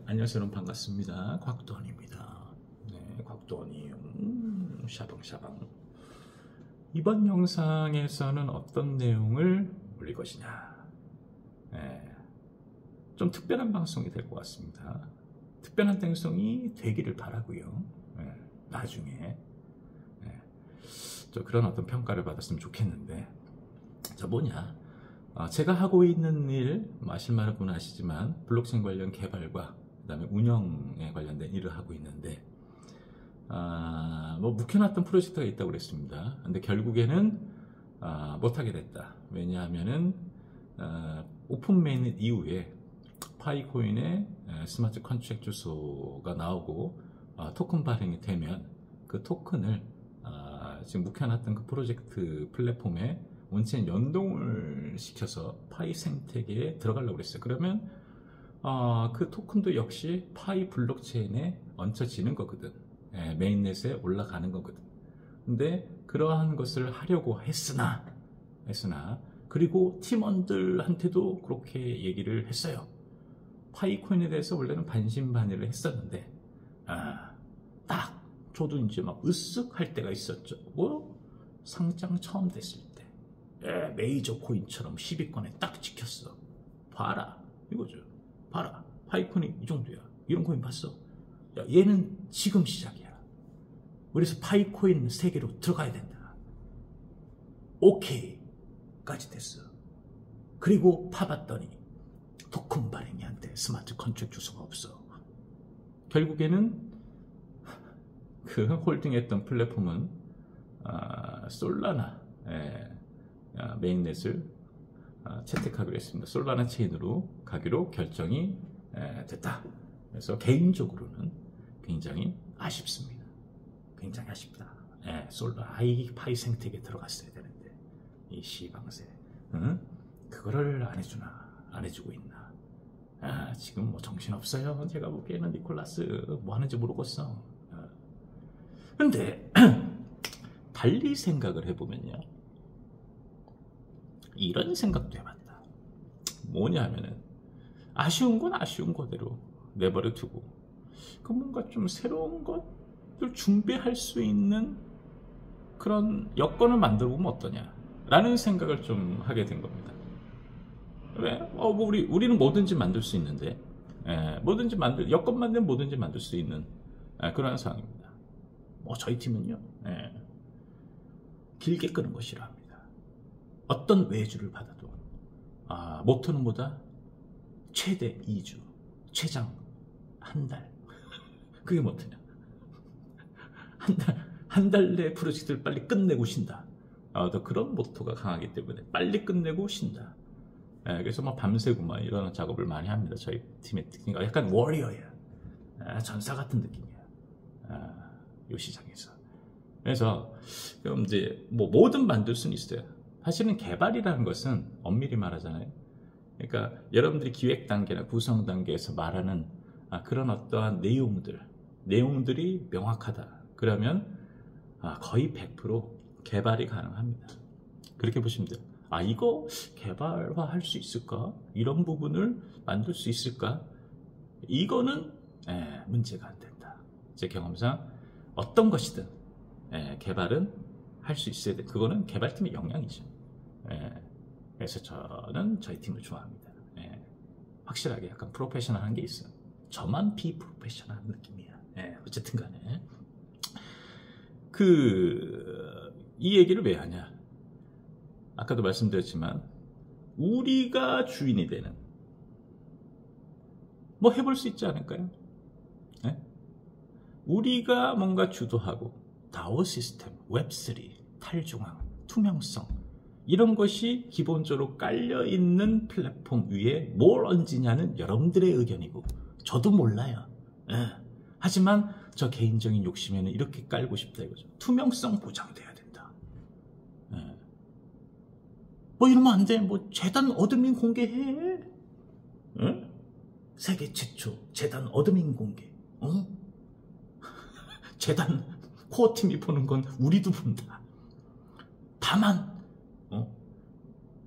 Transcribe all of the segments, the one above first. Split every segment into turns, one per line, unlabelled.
안녕하세요. 여러분 반갑습니다. 곽도원입니다. 네, 곽도원이 샤방샤방. 이번 영상에서는 어떤 내용을 올릴 것이냐. 네, 좀 특별한 방송이 될 것 같습니다. 특별한 방송이 되기를 바라고요. 네, 나중에 그런 어떤 평가를 받았으면 좋겠는데, 뭐냐, 제가 하고 있는 일, 아실만한 분은 아시지만 블록체인 관련 개발과 그 다음에 운영에 관련된 일을 하고 있는데, 묵혀놨던 프로젝트가 있다고 그랬습니다. 근데 결국에는 못하게 됐다. 왜냐하면은 오픈메인 이후에 파이코인의 스마트 컨트랙 주소가 나오고 토큰 발행이 되면 그 토큰을 지금 묵혀놨던 그 프로젝트 플랫폼에 온체인 연동을 시켜서 파이 생태계에 들어가려고 그랬어요. 그러면 그 토큰도 역시 파이 블록체인에 얹혀지는 거거든. 메인넷에 올라가는 거거든. 근데 그러한 것을 하려고 했으나 그리고 팀원들한테도 그렇게 얘기를 했어요. 파이코인에 대해서 원래는 반신반의를 했었는데, 딱 저도 이제 막 으쓱할 때가 있었죠. 상장 처음 됐을 때 메이저 코인처럼 10위권에 딱 찍혔어. 봐라 이거죠. 봐라, 파이코인이 이 정도야. 이런 코인 봤어? 야, 얘는 지금 시작이야. 그래서 파이코인 세계로 들어가야 된다. 오케이 까지 됐어. 그리고 파봤더니 토큰 발행이 안 돼. 스마트 컨트랙 주소가 없어. 결국에는 그 홀딩했던 플랫폼은 솔라나 메인넷을 채택하기로 했습니다. 솔라나 체인으로 가기로 결정이 됐다. 그래서 개인적으로는 굉장히 아쉽습니다. 굉장히 아쉽다. 솔라 파이 생태계에 들어갔어야 되는데 이 시방새 그거를 안 해주나, 안 해주고 있나. 지금 뭐 정신없어요. 제가 보기에는 니콜라스 뭐 하는지 모르겠어. 근데 달리 생각을 해보면요, 이런 생각도 해봤다. 뭐냐 하면은 아쉬운 건 아쉬운 거대로 내버려 두고 뭔가 좀 새로운 것들 준비할 수 있는 그런 여건을 만들어 보면 어떠냐 라는 생각을 좀 하게 된 겁니다. 왜? 우리는 뭐든지 만들 수 있는데, 뭐든지 여건만 되면 뭐든지 만들 수 있는 그런 상황입니다. 저희 팀은요, 길게 끄는 거 싫어합니다. 어떤 외주를 받아도 모토는 뭐다? 최대 2주, 최장 한 달. 그게 모토냐? 한 달 내 프로젝트를 빨리 끝내고 쉰다. 그런 모토가 강하기 때문에 빨리 끝내고 쉰다. 그래서 밤새고 이런 작업을 많이 합니다. 저희 팀의 특징이 약간 워리어야. 전사 같은 느낌이야. 이 시장에서. 그래서 그럼 이제 뭐든 만들 수는 있어요. 사실은 개발이라는 것은 엄밀히 말하잖아요. 그러니까 여러분들이 기획 단계나 구성 단계에서 말하는 그런 어떠한 내용들이 명확하다. 그러면 거의 100% 개발이 가능합니다. 그렇게 보시면 돼요. 이거 개발화할 수 있을까? 이런 부분을 만들 수 있을까? 이거는 문제가 안 된다. 제 경험상 어떤 것이든 개발은 할 수 있어야 돼. 그거는 개발팀의 역량이죠. 그래서 저는 저희 팀을 좋아합니다. 확실하게 약간 프로페셔널한 게 있어요. 저만 비프로페셔널한 느낌이야. 어쨌든 간에 이 얘기를 왜 하냐? 아까도 말씀드렸지만 우리가 주인이 되는 해볼 수 있지 않을까요? 우리가 뭔가 주도하고 다오 시스템, 웹3, 탈중앙, 투명성 이런 것이 기본적으로 깔려있는 플랫폼 위에 뭘 얹으냐는 여러분들의 의견이고 저도 몰라요. 하지만 저 개인적인 욕심에는 이렇게 깔고 싶다 이거죠. 투명성 보장돼야 된다. 이러면 안 돼. 재단 어드민 공개해. 세계 최초 재단 어드민 공개. 재단 코어팀이 보는 건 우리도 본다. 다만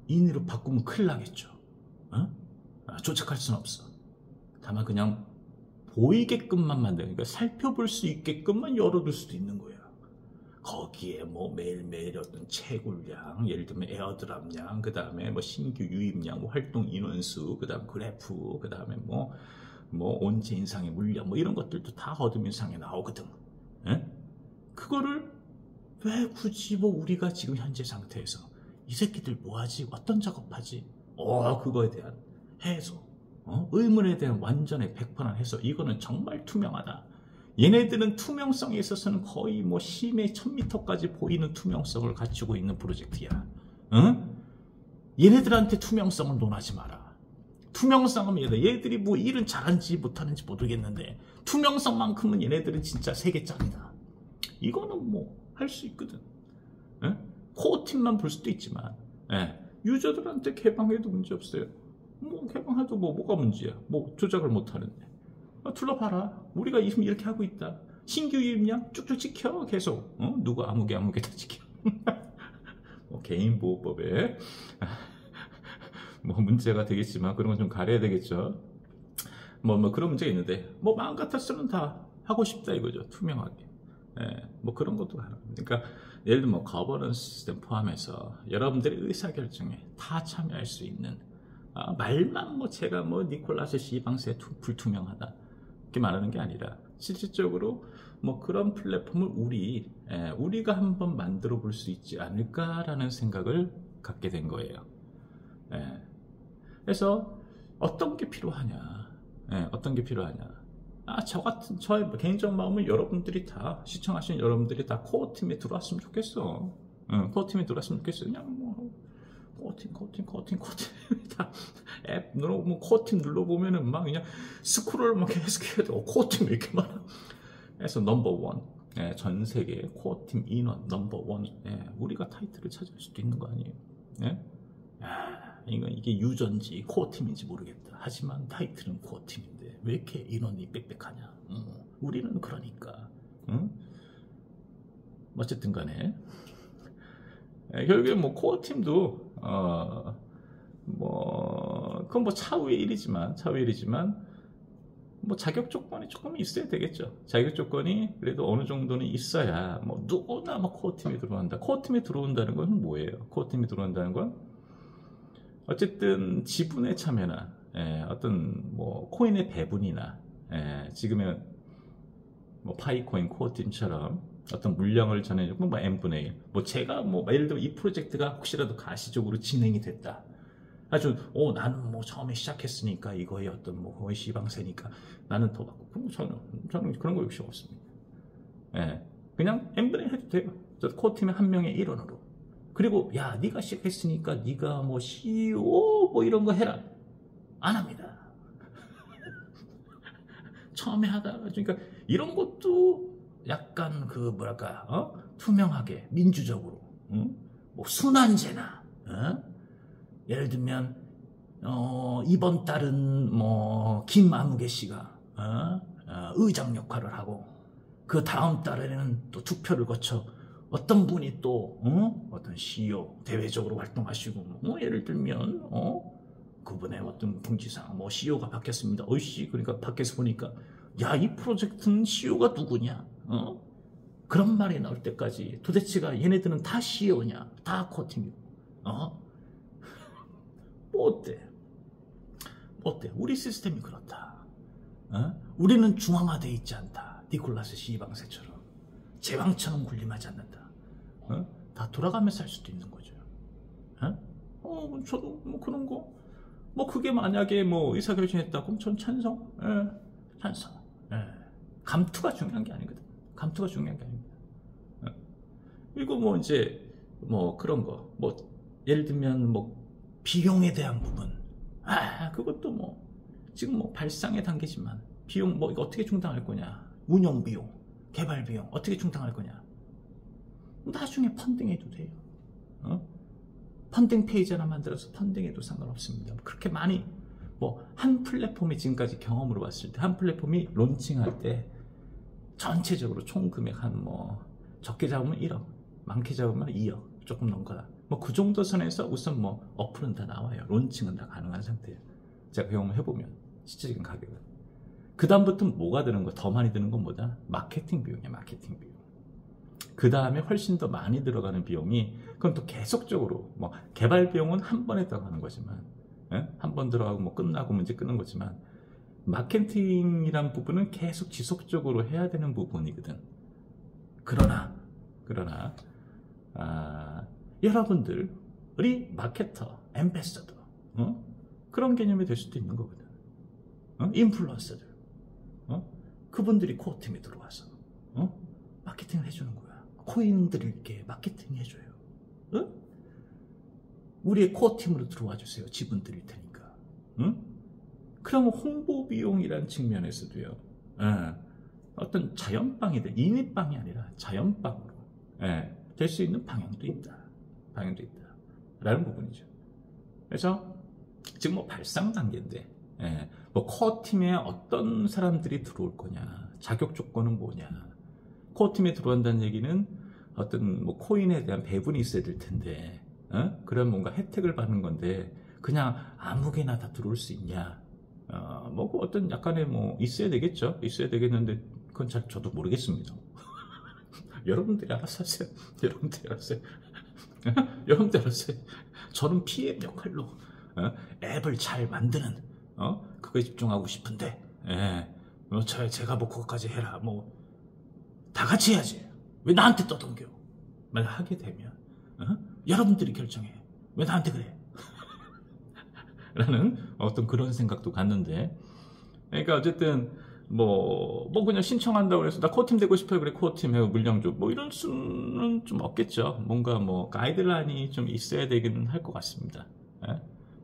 인위로 바꾸면 큰일 나겠죠. 조작할 수는 없어. 다만 그냥 보이게끔만 만들어. 그러니까 살펴볼 수 있게끔만 열어둘 수도 있는 거야. 거기에 뭐 매일매일 어떤 채굴량, 예를 들면 에어드랍량, 그 다음에 뭐 신규 유입량, 뭐 활동 인원수, 그 다음 그래프, 그 다음에 뭐 온체 인상의 물량, 뭐 이런 것들도 다 어둠 인상에 나오거든. 에? 그거를 왜 굳이 뭐 우리가 지금 현재 상태에서 이 새끼들 뭐하지? 어떤 작업하지? 그거에 대한 해소, 의문에 대한 완전히 100% 해소. 이거는 정말 투명하다. 얘네들은 투명성에 있어서는 거의 뭐 심해 1000m까지 보이는 투명성을 갖추고 있는 프로젝트야. 응? 얘네들한테 투명성을 논하지 마라. 투명성은 얘들이 뭐 일은 잘하는지 못하는지 모르겠는데 투명성만큼은 얘네들은 진짜 세계 짱이다. 이거는 뭐 할 수 있거든. 예? 코어 팀만 볼 수도 있지만 유저들한테 개방해도 문제 없어요. 뭐 개방해도 뭐가 문제야. 뭐 조작을 못하는데. 둘러봐라. 우리가 지금 이렇게 하고 있다. 신규 유입량 쭉쭉 지켜. 계속. 누가 아무개 다 지켜. 뭐 개인보호법에 뭐 문제가 되겠지만 그런 건 좀 가려야 되겠죠. 뭐 그런 문제가 있는데 뭐 마음 같아서는 다 하고 싶다 이거죠. 투명하게. 뭐 그런 것도 가능합니다. 그러니까 예를 들면 뭐 거버넌스 시스템 포함해서 여러분들의 의사결정에 다 참여할 수 있는 말만 뭐 제가 뭐 니콜라스 시방세 불투명하다 이렇게 말하는 게 아니라 실질적으로 뭐 그런 플랫폼을 우리가 한번 만들어 볼 수 있지 않을까라는 생각을 갖게 된 거예요. 그래서 어떤 게 필요하냐? 어떤 게 필요하냐? 저의 개인적 마음은 여러분들이 다, 시청하시는 여러분들이 다 코어 팀에 들어왔으면 좋겠어. 코어 팀에 들어왔으면 좋겠어. 그냥 뭐, 코어 팀. 다 앱 눌러보면, 코어 팀 눌러보면은 막 그냥 스크롤 막 계속 해야 돼. 코어 팀 왜 이렇게 많아? 그래서 넘버 1. 전 세계 코어 팀 인원 넘버 1. 우리가 타이틀을 차지할 수도 있는 거 아니에요? 이게 유저인지 코어 팀인지 모르겠다. 하지만 타이틀은 코어 팀인데 왜 이렇게 인원이 빽빽하냐? 우리는 그러니까. 어쨌든 간에 결국에 뭐 코어 팀도 그건 뭐 차후의 일이지만 뭐 자격 조건이 조금 있어야 되겠죠. 자격 조건이 그래도 어느 정도는 있어야 뭐 누구나 뭐 코어 팀에 들어온다. 코어 팀에 들어온다는 건 뭐예요? 코어 팀에 들어온다는 건 어쨌든 지분에 참여나 어떤 뭐 코인의 배분이나 지금의 뭐 파이코인 코어팀처럼 어떤 물량을 전해주고 뭐 n분의 1. 뭐 제가 뭐 예를 들어 이 프로젝트가 혹시라도 가시적으로 진행이 됐다. 아주 나는 뭐 처음에 시작했으니까 이거의 어떤 뭐 거의 시방세니까 나는 더 받고 그럼 저는 그런 거 욕심 없습니다. 그냥 n분의 1 해도 돼요. 저 코어팀의 한 명의 일원으로. 그리고 야 네가 시작했으니까 네가 뭐 CEO 뭐 이런 거 해라. 안 합니다. 처음에 하다가 그러니까 이런 것도 약간 그 뭐랄까 투명하게 민주적으로 뭐 순환제나 예를 들면 이번 달은 뭐 김아무개 씨가 의장 역할을 하고 그 다음 달에는 또 투표를 거쳐 어떤 분이 또 어떤 CEO 대외적으로 활동하시고 예를 들면 그분의 어떤 통지상 뭐 CEO가 바뀌었습니다. 어이씨 그러니까 밖에서 보니까 야 이 프로젝트는 CEO가 누구냐? 그런 말이 나올 때까지 도대체가 얘네들은 다 CEO냐? 다 코팅이고 뭐 어때? 우리 시스템이 그렇다. 우리는 중앙화되어 있지 않다. 니콜라스 시방세처럼 제왕처럼 군림하지 않는다. 다 돌아가면서 할 수도 있는 거죠. 저도 뭐 그런 거, 뭐 그게 만약에 뭐 의사결정했다, 그럼 전 찬성. 찬성. 감투가 중요한 게 아니거든. 감투가 중요한 게 아닙니다. 그리고 뭐 이제 뭐 그런 거, 뭐 예를 들면 뭐 비용에 대한 부분, 그것도 뭐 지금 뭐 발상의 단계지만 비용 뭐 이거 어떻게 충당할 거냐, 운영 비용, 개발 비용 어떻게 충당할 거냐. 나중에 펀딩해도 돼요. 펀딩 페이지 하나 만들어서 펀딩해도 상관없습니다. 그렇게 많이 뭐 한 플랫폼이 지금까지 경험으로 봤을 때 한 플랫폼이 론칭할 때 전체적으로 총 금액 한 뭐 적게 잡으면 1억, 많게 잡으면 2억 조금 넘거나 뭐 그 정도 선에서 우선 뭐 어플은 다 나와요. 론칭은 다 가능한 상태예요. 제가 경험을 해보면 실질적인 가격은. 그 다음부터 뭐가 드는 거? 더 많이 드는 건 뭐다? 마케팅 비용이야, 마케팅 비용. 그 다음에 훨씬 더 많이 들어가는 비용이, 그건 또 계속적으로, 뭐, 개발 비용은 한 번에 들어가는 거지만, 한 번 들어가고 뭐 끝나고 문제 끄는 거지만, 마케팅이란 부분은 계속 지속적으로 해야 되는 부분이거든. 그러나, 여러분들이 마케터, 앰베서더, 그런 개념이 될 수도 있는 거거든. 인플루언서들, 그분들이 코어 팀에 들어와서, 마케팅을 해주는 거야. 코인들에게 마케팅 해줘요. 우리의 코어 팀으로 들어와 주세요. 지분 드릴 테니까. 그러면 홍보 비용이란 측면에서도요. 어떤 자연빵이든 인위빵이 아니라 자연빵으로 될 수 있는 방향도 있다. 라는 부분이죠. 그래서 지금 뭐 발상 단계인데, 뭐 코어 팀에 어떤 사람들이 들어올 거냐, 자격 조건은 뭐냐. 코어 팀에 들어간다는 얘기는 어떤 뭐 코인에 대한 배분이 있어야 될 텐데, 그런 뭔가 혜택을 받는 건데 그냥 아무개나 다 들어올 수 있냐? 뭐 어떤 약간의 뭐 있어야 되겠죠. 있어야 되겠는데 그건 잘 저도 모르겠습니다. 여러분들이 알아서 하세요. 여러분들이 알아서 해요. 저는 PM 역할로 앱을 잘 만드는 그거에 집중하고 싶은데, 제가 뭐 그것까지 해라, 뭐 다 같이 해야지. 왜 나한테 떠넘겨? 만약 하게 되면 여러분들이 결정해. 왜 나한테 그래? 라는 어떤 그런 생각도 갔는데, 그러니까 어쨌든 뭐 그냥 신청한다고 해서 나 코어팀 되고 싶어요. 그래, 코어팀 해요. 물량 줘. 뭐 이런 수는 좀 없겠죠. 뭔가 뭐 가이드라인이 좀 있어야 되기는 할 것 같습니다.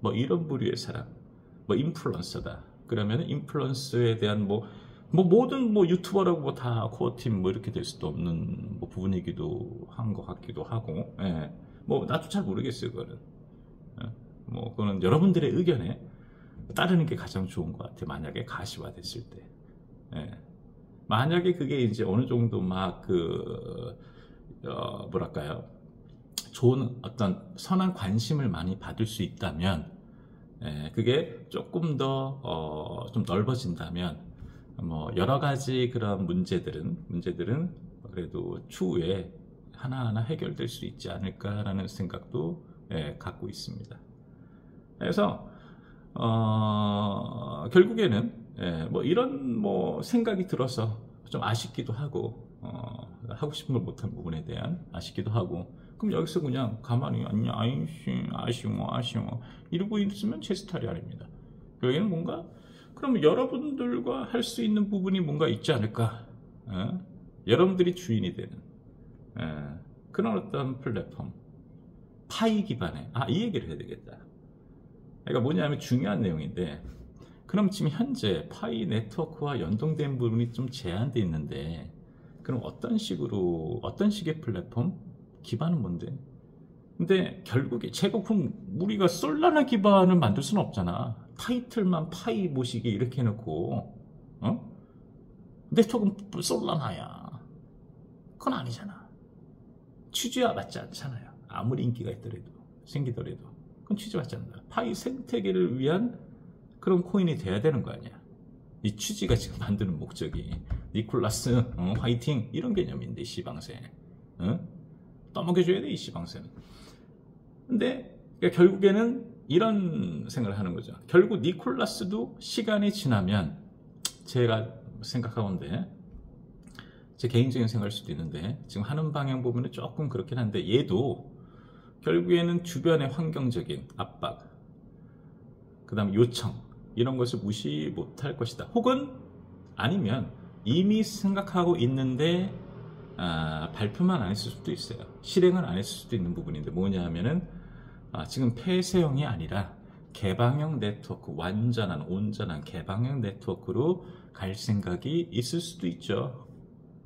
뭐 이런 부류의 사람, 뭐 인플루언서다. 그러면 인플루언서에 대한 뭐 모든 뭐 유튜버라고 뭐 다 코어팀 뭐 이렇게 될 수도 없는 뭐 부분이기도 한 것 같기도 하고, 뭐 나도 잘 모르겠어요. 그거는 뭐 그거는 여러분들의 의견에 따르는 게 가장 좋은 것 같아요. 만약에 가시화됐을 때, 만약에 그게 이제 어느 정도 막 뭐랄까요, 좋은 어떤 선한 관심을 많이 받을 수 있다면, 그게 조금 더 좀 넓어진다면, 뭐 여러 가지 그런 문제들은 그래도 추후에 하나하나 해결될 수 있지 않을까라는 생각도 갖고 있습니다. 그래서 결국에는 뭐 이런 뭐 생각이 들어서 좀 아쉽기도 하고, 하고 싶은 걸 못한 부분에 대한 아쉽기도 하고, 그럼 여기서 그냥 가만히 아쉬워 이러고 있으면 제 스타일이 아닙니다. 여기는 뭔가 그럼 여러분들과 할 수 있는 부분이 뭔가 있지 않을까? 여러분들이 주인이 되는 그런 어떤 플랫폼, 파이 기반의, 이 얘기를 해야 되겠다. 그러니까 뭐냐면 중요한 내용인데, 그럼 지금 현재 파이 네트워크와 연동된 부분이 좀 제한되어 있는데, 그럼 어떤 식의 플랫폼? 기반은 뭔데? 근데 결국에 제거품 우리가 솔라나 기반을 만들 수는 없잖아. 타이틀만 파이 모시기 이렇게 해놓고 네트워크는 솔라나야. 그건 아니잖아. 취지와 맞지 않잖아요. 아무리 인기가 있더라도, 생기더라도 그건 취지와 맞지 않는다. 파이 생태계를 위한 그런 코인이 돼야 되는 거 아니야. 이 취지가 지금 만드는 목적이 니콜라스 화이팅 이런 개념인데, 이 시방새 떠먹여줘야 돼, 이 시방새는. 근데 그러니까 결국에는 이런 생각을 하는 거죠. 결국 니콜라스도 시간이 지나면, 제가 생각하건데, 제 개인적인 생각일 수도 있는데 지금 하는 방향 보면 조금 그렇긴 한데, 얘도 결국에는 주변의 환경적인 압박, 그 다음 요청, 이런 것을 무시 못할 것이다. 혹은 아니면 이미 생각하고 있는데 발표만 안 했을 수도 있어요. 실행을 안 했을 수도 있는 부분인데, 뭐냐 하면은 지금 폐쇄형이 아니라 개방형 네트워크, 온전한 개방형 네트워크로 갈 생각이 있을 수도 있죠.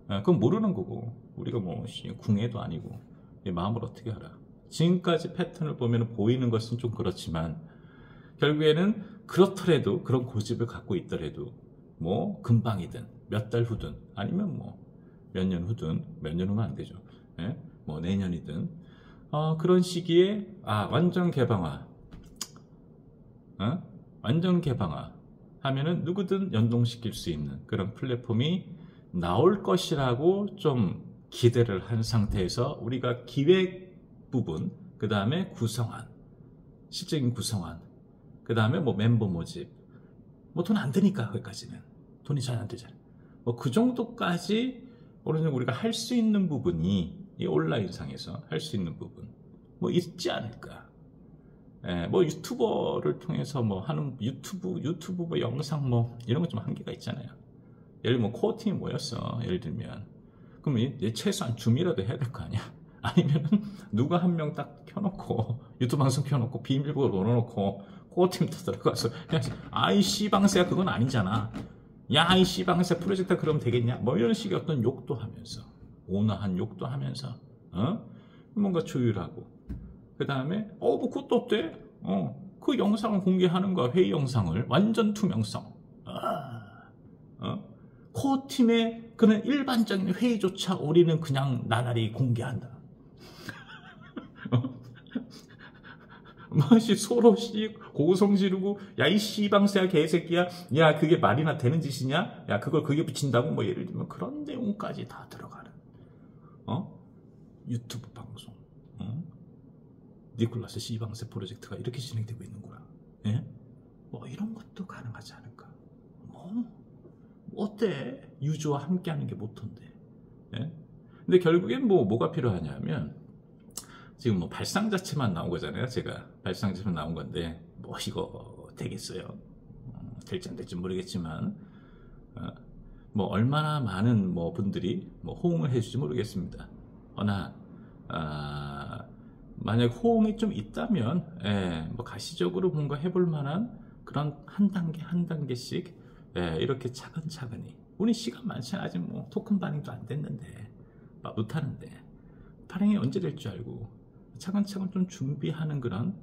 그건 모르는 거고, 우리가 뭐 궁예도 아니고 마음을 어떻게 알아. 지금까지 패턴을 보면 보이는 것은 좀 그렇지만, 결국에는 그렇더라도, 그런 고집을 갖고 있더라도 뭐 금방이든 몇 달 후든 아니면 뭐 몇 년 후든, 몇 년 후면 안 되죠. 뭐 내년이든 그런 시기에 완전 개방화, 완전 개방화 하면은 누구든 연동시킬 수 있는 그런 플랫폼이 나올 것이라고 좀 기대를 한 상태에서 우리가 기획 부분, 그 다음에 구성안, 실적인 구성안, 그 다음에 뭐 멤버 모집, 뭐 돈 안 드니까 거기까지는 돈이 잘 안 되잖아요. 뭐 그 정도까지 어느 정도 우리가 할 수 있는 부분이 이 온라인상에서 할 수 있는 부분 뭐 있지 않을까. 예, 뭐 유튜버를 통해서 뭐 하는 유튜브 뭐 영상 뭐 이런 거 좀 한계가 있잖아요. 예를 들면 뭐 코어 팀이 모였어. 예를 들면 그럼 얘 최소한 줌이라도 해야 될 거 아니야. 아니면은 누가 한 명 딱 켜놓고 유튜브 방송 켜놓고 비밀번호 넣어놓고 코어 팀도 들어가서 그냥 아이 씨방새야 그건 아니잖아. 야 이 씨방새 프로젝트 그러면 되겠냐? 뭐 이런 식의 어떤 욕도 하면서 온화한 욕도 하면서 뭔가 조율하고 그 다음에 뭐 그것도 어때? 그 영상을 공개하는 거야. 회의 영상을 완전 투명성. 코어 팀의 그런 일반적인 회의조차 우리는 그냥 나날이 공개한다. 뭐시 서로 고성 지르고 야 이 씨방새야 개새끼야 야 그게 말이나 되는 짓이냐 야 그걸 그게 붙인다고 뭐 예를 들면 그런 내용까지 다 들어가는 유튜브 방송 니콜라스 씨방새 프로젝트가 이렇게 진행되고 있는구나. 예? 뭐 이런 것도 가능하지 않을까. 뭐 어때 유저와 함께하는 게 모토인데. 예? 근데 결국엔 뭐가 필요하냐면 지금 뭐 발상 자체만 나온 거잖아요. 제가 발상 자체만 나온 건데 뭐 이거 되겠어요. 될지 안 될지 모르겠지만 뭐 얼마나 많은 뭐 분들이 뭐 호응을 해줄지 모르겠습니다. 허나 만약 호응이 좀 있다면 뭐 가시적으로 뭔가 해볼 만한 그런 한 단계 한 단계씩 이렇게 차근차근히 우리 시간 많잖아. 아직 뭐 토큰 반응도 안 됐는데 못하는데 발행이 언제 될 줄 알고 차근차근 좀 준비하는 그런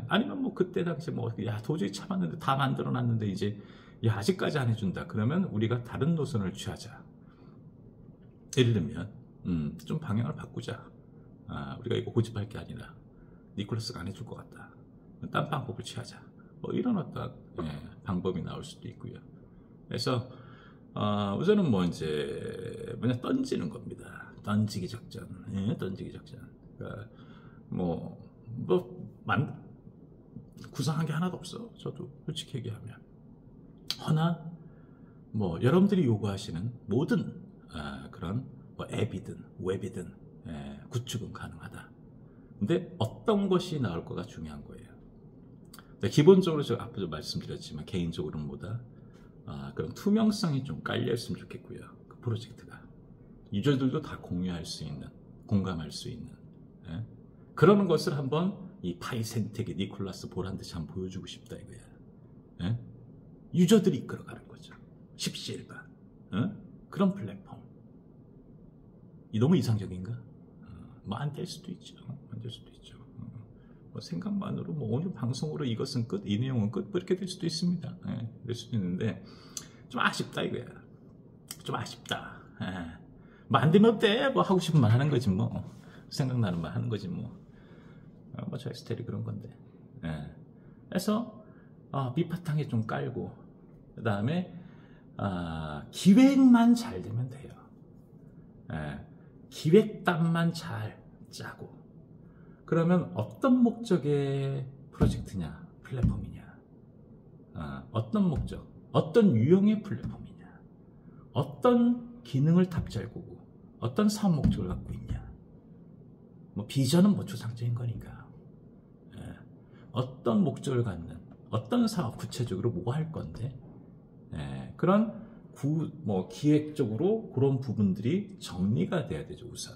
아니면 뭐 그때 당시에 뭐 야 도저히 참았는데 다 만들어놨는데 이제 야 아직까지 안 해준다 그러면 우리가 다른 노선을 취하자. 예를 들면 좀 방향을 바꾸자. 우리가 이거 고집할 게 아니라 니콜라스가 안 해줄 것 같다. 딴 방법을 취하자. 뭐 이런 어떤 방법이 나올 수도 있고요. 그래서 우선은 뭐 이제 그냥 던지는 겁니다. 던지기 작전. 던지기 작전. 그러니까 구상한 게 하나도 없어. 저도 솔직히 얘기하면. 허나 뭐 여러분들이 요구하시는 모든 그런 뭐 앱이든 웹이든 구축은 가능하다. 근데 어떤 것이 나올 거가 중요한 거예요. 기본적으로 제가 앞에도 말씀드렸지만 개인적으로는 뭐다 그런 투명성이 좀 깔려있으면 좋겠고요. 그 프로젝트가 유저들도 다 공유할 수 있는 공감할 수 있는 그러는 것을 한번 이 파이센텍의 니콜라스 보란듯이 한번 보여주고 싶다 이거야. 유저들이 이끌어가는 거죠. 십시일반 그런 플랫폼. 이 너무 이상적인가? 뭐 안 될 수도 있죠. 안 될 수도 있죠. 뭐 생각만으로 뭐 오늘 방송으로 이것은 끝, 이 내용은 끝, 뭐 이렇게 될 수도 있습니다. 될 수도 있는데 좀 아쉽다 이거야. 좀 아쉽다. 뭐 안 되면 어때? 뭐 하고 싶은 말 하는 거지 뭐. 생각나는 말 하는 거지 뭐. 뭐 저희 스타일이 그런 건데. 그래서 밑바탕에 좀 깔고 그 다음에 기획만 잘 되면 돼요. 기획단만 잘 짜고 그러면 어떤 목적의 프로젝트냐 플랫폼이냐 어떤 목적 어떤 유형의 플랫폼이냐 어떤 기능을 탑재하고 어떤 사업 목적을 갖고 있냐 뭐 비전은 뭐 추상적인 거니까 어떤 목적을 갖는 어떤 사업 구체적으로 뭐 할 건데 그런 기획적으로 그런 부분들이 정리가 돼야 되죠. 우선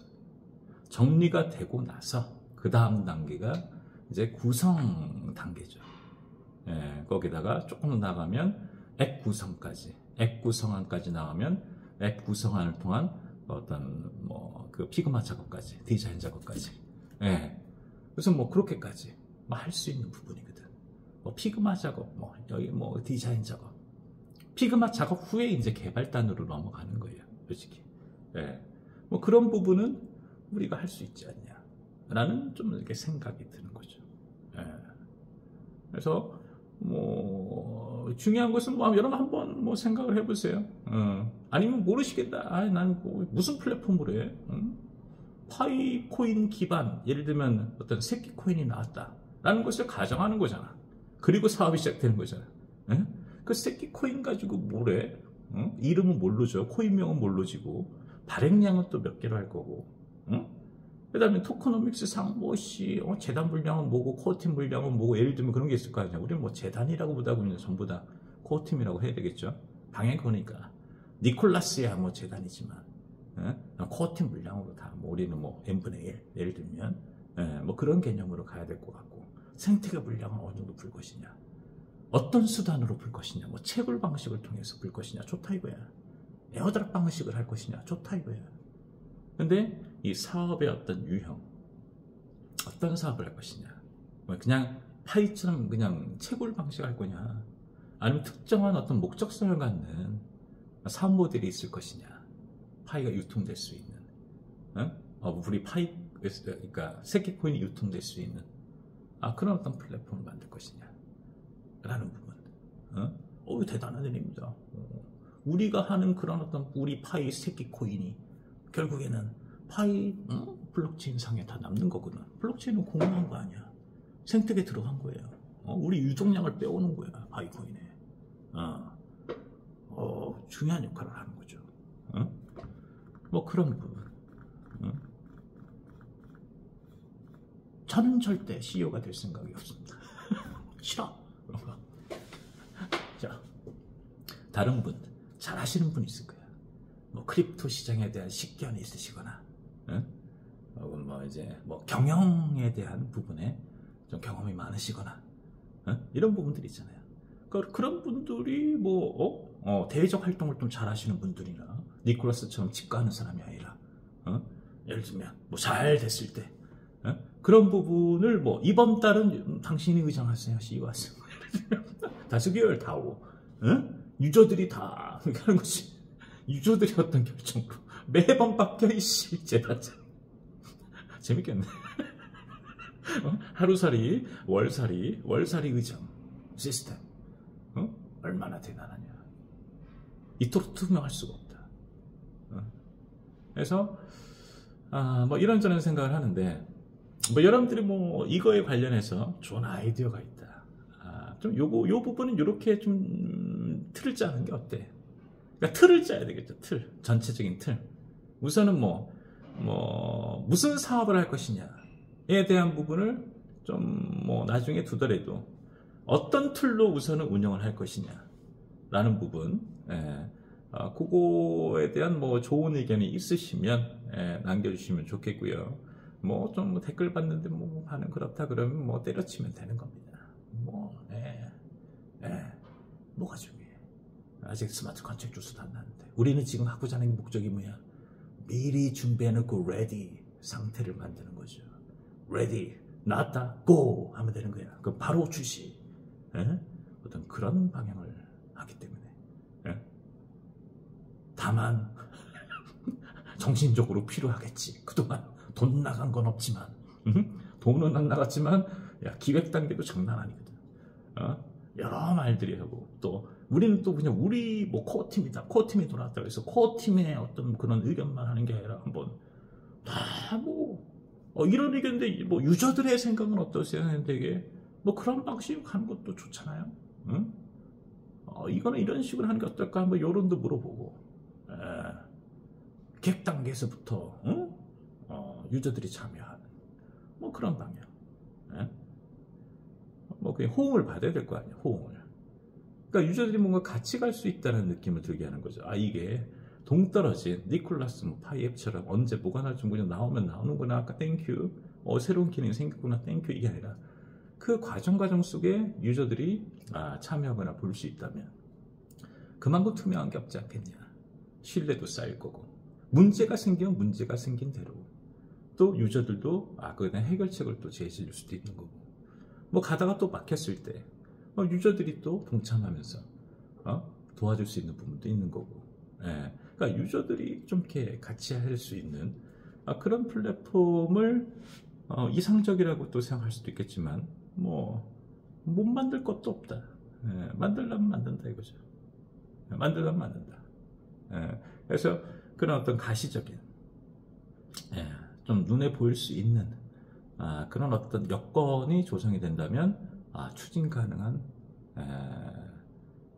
정리가 되고 나서 그 다음 단계가 이제 구성 단계죠. 거기다가 조금 나가면 앱 구성까지, 앱 구성안까지 나가면 앱 구성안을 통한 어떤 그 피그마 작업까지, 디자인 작업까지. 그래서 뭐 그렇게까지 할 수 있는 부분이거든. 피그마 작업, 여기 디자인 작업. 피그마 작업 후에 이제 개발단으로 넘어가는 거예요. 솔직히. 뭐 그런 부분은 우리가 할 수 있지 않냐. 라는 좀 이렇게 생각이 드는 거죠. 그래서 중요한 것은 뭐 여러분 한번 뭐 생각을 해보세요. 아니면 모르시겠다. 아, 난 뭐 무슨 플랫폼으로 해? 파이 코인 기반, 예를 들면 어떤 새끼 코인이 나왔다 라는 것을 가정하는 거잖아. 그리고 사업이 시작되는 거잖아. 그 새끼 코인 가지고 뭐래? 이름은 모르죠. 코인명은 모르지고 발행량은 또 몇 개로 할 거고. 그 다음에 토커노믹스 상, 재단 물량은 뭐고, 코어팀 물량은 뭐고, 예를 들면 그런 게 있을 거 아니야. 우리는 뭐 재단이라고 보다 보면 전부 다 코어팀이라고 해야 되겠죠. 방향이 그러니까. 니콜라스야 뭐 재단이지만, 코어팀 물량으로 다, 뭐 우리는 뭐 n분의 1, 예를 들면, 뭐 그런 개념으로 가야 될 것 같고, 생태계 물량은 어느 정도 풀 것이냐. 어떤 수단으로 풀 것이냐. 뭐 채굴 방식을 통해서 풀 것이냐. 좋다 이거야. 에어드랍 방식을 할 것이냐. 좋다 이거야. 근데 이 사업의 어떤 유형, 어떤 사업을 할 것이냐, 그냥 파이처럼 그냥 채굴 방식을 할 거냐, 아니면 특정한 어떤 목적성을 갖는 사업 모델이 있을 것이냐, 파이가 유통될 수 있는, 우리 파이, 그러니까 새끼 코인이 유통될 수 있는 그런 어떤 플랫폼을 만들 것이냐 라는 부분. 대단한 일입니다. 우리가 하는 그런 어떤 우리 파이 새끼 코인이 결국에는 파이 블록체인 상에 다 남는 거거든. 블록체인은 공유한 거 아니야. 생태계 들어간 거예요. 우리 유동량을 빼오는 거야. 파이코인에. 중요한 역할을 하는 거죠. 뭐 그런 부분. 저는 절대 CEO가 될 생각이 없습니다. 싫어. 그런 거. 자, 다른 분, 잘 아시는 분 있을 거예요. 뭐 크립토 시장에 대한 식견이 있으시거나, 혹은 뭐 이제 뭐 경영에 대한 부분에 좀 경험이 많으시거나, 이런 부분들이 있잖아요. 그런 분들이 뭐 대외적 활동을 좀 잘하시는 분들이나 니콜라스처럼 직관하는 사람이 아니라, 예를 들면 뭐 잘 됐을 때, 그런 부분을 뭐 이번 달은 당신이 의장하세요, CEO 하세요. 다수결 다 오고, 유저들이 다 그렇게 하는 거지. 유저들이 어떤 결정으로 매번 바뀌어 이씨 제단장. 재밌겠네. 하루살이, 월살이 의정 시스템. 얼마나 대단하냐. 이토록 투명할 수가 없다. 그래서 뭐 이런저런 생각을 하는데, 뭐 여러분들이 뭐 이거에 관련해서 좋은 아이디어가 있다. 좀 요 부분은 이렇게 좀 틀을 짜는 게 어때? 그러니까 틀을 짜야 되겠죠. 틀, 전체적인 틀. 우선은 무슨 사업을 할 것이냐에 대한 부분을 좀 뭐 나중에 두더라도 어떤 틀로 우선은 운영을 할 것이냐라는 부분, 그거에 대한 뭐 좋은 의견이 있으시면 남겨주시면 좋겠고요. 뭐 좀 댓글 봤는데 뭐 반응 그렇다 그러면 뭐 때려치면 되는 겁니다. 뭐가 중요해? 아직 스마트 컨트랙 주스도 안 나는데, 우리는 지금 하고자 하는 목적이 뭐야? 미리 준비해놓고 레디 상태를 만드는 거죠. 레디, 나왔다, 고! 하면 되는 거야. 그럼 바로 출시. 어떤 그런 방향을 하기 때문에. 다만 정신적으로 필요하겠지. 그동안 돈 나간 건 없지만, 돈은 안 나갔지만, 기획 단계도 장난 아니거든. 여러 말들이 하고, 또 우리는 또 그냥 우리 뭐 코어팀이다, 코어팀이 돌아왔다 그래서 코어팀의 어떤 그런 의견만 하는 게 아니라 한번 다 이런 의견인데 뭐 유저들의 생각은 어떠세요? 되게 뭐 그런 방식 하는 것도 좋잖아요. 이거는 이런 식으로 하는 게 어떨까? 한번 여론도 물어보고, 계획 단계에서부터 유저들이 참여하는 뭐 그런 방향. 뭐 그냥 호응을 받아야 될 거 아니에요. 호응을. 그러니까 유저들이 뭔가 같이 갈 수 있다는 느낌을 들게 하는 거죠. 이게 동떨어진 니콜라스 뭐 파이 앱처럼 언제 뭐가 나올지 그냥 나오면 나오는구나. 아까 땡큐. 새로운 기능이 생겼구나. 땡큐. 이게 아니라 그 과정 속에 유저들이 참여하거나 볼 수 있다면 그만큼 투명한 게 없지 않겠냐. 신뢰도 쌓일 거고, 문제가 생기면 문제가 생긴 대로 또 유저들도 그에 대한 해결책을 또 제시할 수도 있는 거고, 뭐 가다가 또 막혔을 때 유저들이 또 동참하면서 도와줄 수 있는 부분도 있는 거고, 그러니까 유저들이 좀 이렇게 같이 할 수 있는 그런 플랫폼을 이상적이라고 또 생각할 수도 있겠지만 뭐 못 만들 것도 없다. 만들려면 만든다 이거죠. 만들려면 만든다. 그래서 그런 어떤 가시적인, 좀 눈에 보일 수 있는 그런 어떤 여건이 조성이 된다면 추진 가능한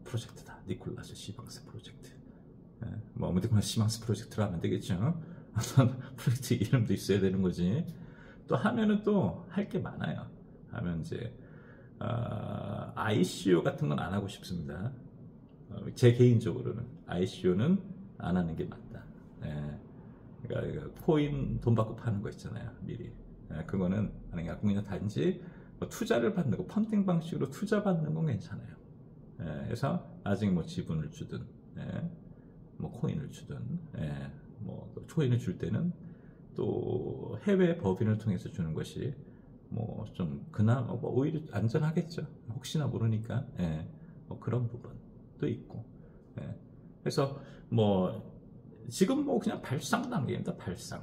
프로젝트다. 니콜라스 시방스 프로젝트. 뭐 아무튼 시방스 프로젝트로 하면 되겠죠. 어떤 프로젝트 이름도 있어야 되는 거지. 또 하면은 또 할 게 많아요. 하면 이제 ICO 같은 건 안 하고 싶습니다. 제 개인적으로는 ICO는 안 하는 게 맞다. 그러니까 코인 돈 받고 파는 거 있잖아요, 미리. 그거는 하는 게 아니고 그냥 단지 뭐 투자를 받는 거, 펀딩 방식으로 투자 받는 건 괜찮아요. 그래서 아직 뭐 지분을 주든, 뭐 코인을 주든, 뭐 코인을 줄 때는 또 해외 법인을 통해서 주는 것이 뭐 좀 그나마 뭐 오히려 안전하겠죠. 혹시나 모르니까. 뭐 그런 부분도 있고. 그래서 뭐 지금 뭐 그냥 발상 단계입니다. 발상.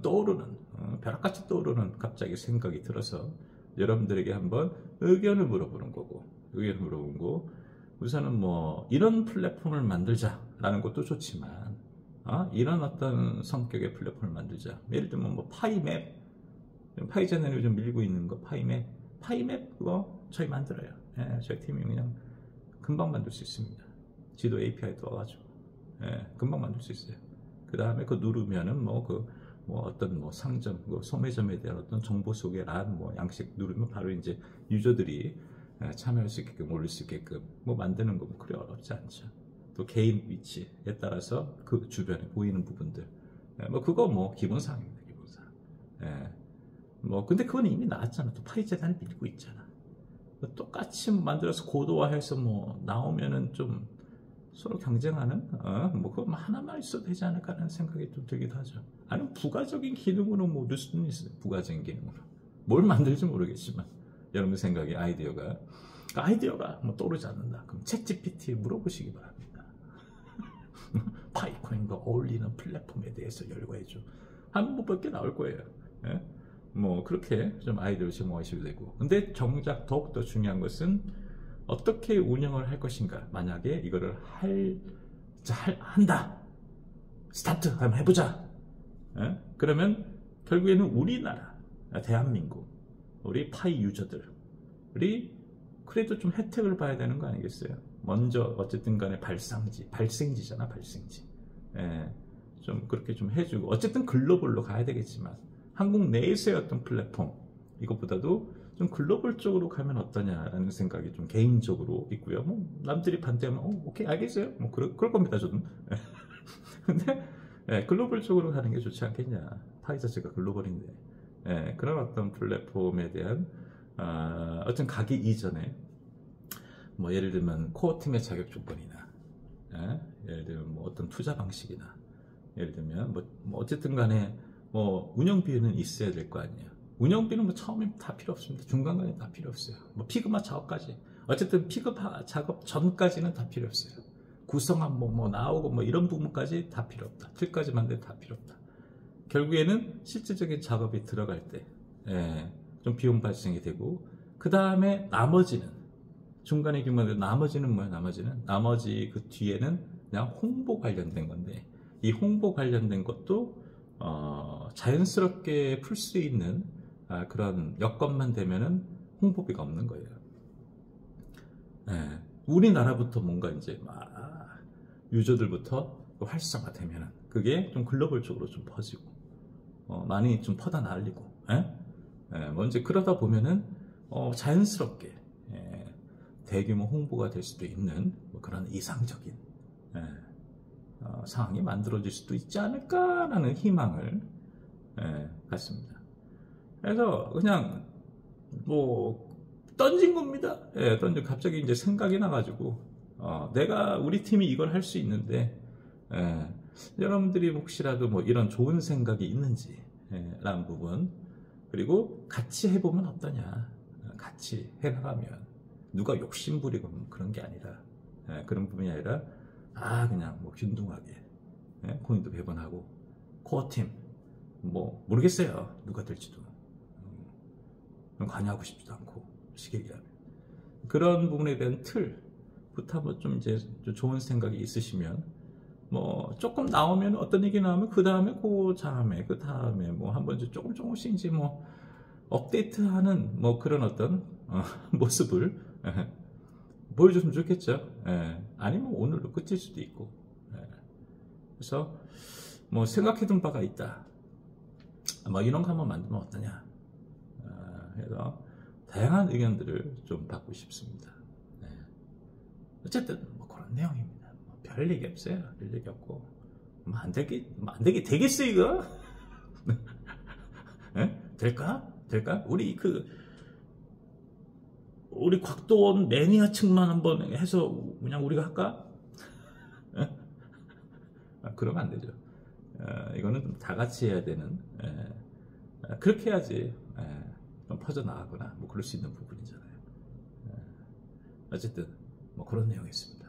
떠오르는 벼락같이 떠오르는 갑자기 생각이 들어서 여러분들에게 한번 의견을 물어보는 거고, 의견을 물어보는 거. 우선은 뭐 이런 플랫폼을 만들자라는 것도 좋지만 이런 어떤 성격의 플랫폼을 만들자. 예를 들면 뭐 파이맵, 파이제너를 요즘 밀고 있는 거, 파이맵 그거 저희 만들어요. 저희 팀이 그냥 금방 만들 수 있습니다. 지도 API 떠가지고 금방 만들 수 있어요. 그 다음에 그거 누르면은 뭐 어떤 뭐 상점, 소매점에 대한 어떤 정보 소개란 뭐 양식 누르면 바로 이제 유저들이 참여할 수 있게끔 올릴 수 있게끔 뭐 만드는 거 뭐 그리 어렵지 않죠. 또 개인 위치에 따라서 그 주변에 보이는 부분들, 뭐 그거 뭐 기본사항입니다. 기본사항. 뭐 근데 그건 이미 나왔잖아. 또 파이 재단을 밀고 있잖아. 똑같이 만들어서 고도화해서 뭐 나오면은 좀 서로 경쟁하는 뭐 그거 하나만 있어도 되지 않을까 하는 생각이 좀 들기도 하죠. 아니면 부가적인 기능으로 뭐 넣을 수는 있어요. 부가적인 기능으로 뭘 만들지 모르겠지만 여러분 생각에 아이디어가 뭐 떠오르지 않는다. 그럼 챗GPT에 물어보시기 바랍니다. 파이코인과 어울리는 플랫폼에 대해서 열거해줘. 한 번 밖에 나올 거예요. 뭐 그렇게 좀 아이디어를 제공하셔도 되고. 근데 정작 더욱더 중요한 것은 어떻게 운영을 할 것인가. 만약에 이거를 한다. 스타트 한번 해보자. 그러면 결국에는 우리나라, 대한민국, 우리 파이 유저들이 그래도 좀 혜택을 봐야 되는 거 아니겠어요? 먼저 어쨌든 간에 발생지잖아, 발생지. 좀 그렇게 좀 해주고, 어쨌든 글로벌로 가야 되겠지만 한국 내에서의 어떤 플랫폼, 이것보다도 좀 글로벌 쪽으로 가면 어떠냐라는 생각이 좀 개인적으로 있고요. 뭐 남들이 반대하면 오케이 알겠어요. 뭐 그럴 겁니다, 저도. 근데 글로벌 쪽으로 가는 게 좋지 않겠냐. 파이 자체가 글로벌인데. 그런 어떤 플랫폼에 대한 어떤 가기 이전에 뭐 예를 들면 코어 팀의 자격 조건이나, 예를 들면 뭐 어떤 투자 방식이나, 예를 들면 뭐 어쨌든 간에 뭐 운영비는 있어야 될 거 아니에요. 운영비는 뭐 처음에 다 필요 없습니다. 중간간에 다 필요 없어요. 뭐 피그마 작업까지, 어쨌든 피그마 작업 전까지는 다 필요 없어요. 구성한 뭐 나오고 뭐 이런 부분까지 다 필요 없다. 틀까지 만들 다 필요 없다. 결국에는 실질적인 작업이 들어갈 때 좀 비용 발생이 되고, 그 다음에 나머지는 중간에 규모인데, 나머지는 뭐야? 나머지 그 뒤에는 그냥 홍보 관련된 건데, 이 홍보 관련된 것도 자연스럽게 풀 수 있는 그런 여건만 되면은 홍보비가 없는 거예요. 우리나라부터 뭔가 이제 막 유저들부터 활성화되면은 그게 좀 글로벌 쪽으로 좀 퍼지고, 많이 좀 퍼다 날리고, 뭐 이제 그러다 보면은 자연스럽게 대규모 홍보가 될 수도 있는 뭐 그런 이상적인 상황이 만들어질 수도 있지 않을까라는 희망을 갖습니다. 그래서 그냥 뭐 던진 겁니다. 갑자기 이제 생각이 나가지고 우리 팀이 이걸 할 수 있는데 여러분들이 혹시라도 뭐 이런 좋은 생각이 있는지 라는 부분, 그리고 같이 해보면 어떠냐. 같이 해나가면 누가 욕심부리고 그런 게 아니라, 그런 부분이 아니라 그냥 뭐 균등하게 코인도 배분하고, 코어팀 뭐 모르겠어요, 누가 될지도. 관여하고 싶지도 않고, 쉽게 얘기하면 그런 부분에 대한 틀부터 한번 좀 이제 좀 좋은 생각이 있으시면 뭐 조금 나오면 어떤 얘기 나오면 그 다음에 그 다음에 뭐 한번 이제 조금씩 이제 뭐 업데이트하는 뭐 그런 어떤 모습을 보여줬으면 좋겠죠. 아니면 오늘로 끝일 수도 있고. 그래서 뭐 생각해둔 바가 있다. 뭐 이런 거 한번 만들면 어떠냐. 해서 다양한 의견들을 좀 받고 싶습니다. 어쨌든 뭐 그런 내용입니다. 뭐 별 얘기 없어요. 별 얘기 없고 뭐 안 되게 되겠어 이거? 될까? 우리 곽도원 매니아층만 한번 해서 그냥 우리가 할까? 그러면 안 되죠. 이거는 다 같이 해야 되는. 그렇게 해야지 좀 퍼져나가거나 뭐 그럴 수 있는 부분이잖아요. 어쨌든 뭐 그런 내용이 있습니다.